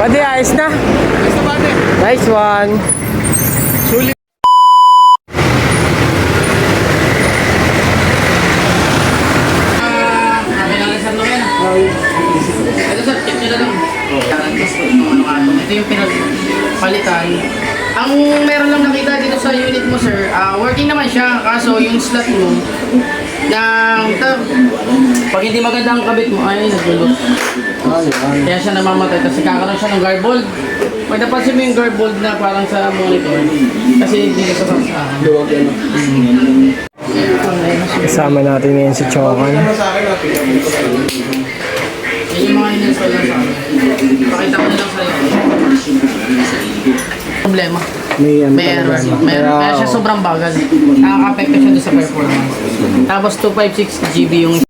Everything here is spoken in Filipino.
Buddy, ayos na. Basta bate. Nice one. Sulit. Ito sir, check nyo na lang. Ito yung pinagpalitan. Ang meron lang nakita dito sa unit mo sir, working naman siya, kaso yung slot mo pag hindi maganda ang kabit mo, ay nagulot. Kaya siya namamatay kasi kakaroon siya ng garbold. Pag napansin mo yung garbold na parang sa monitor, kasi hindi ka sa Kasama natin ngayon si Chokan. Yan yung mga in-install lang sa akin. Pakita ko na lang sa'yo. Problema. May May error. Kaya siya sobrang bagal. Nakaka-apekto siya doon sa performance. Tapos 256 GB yung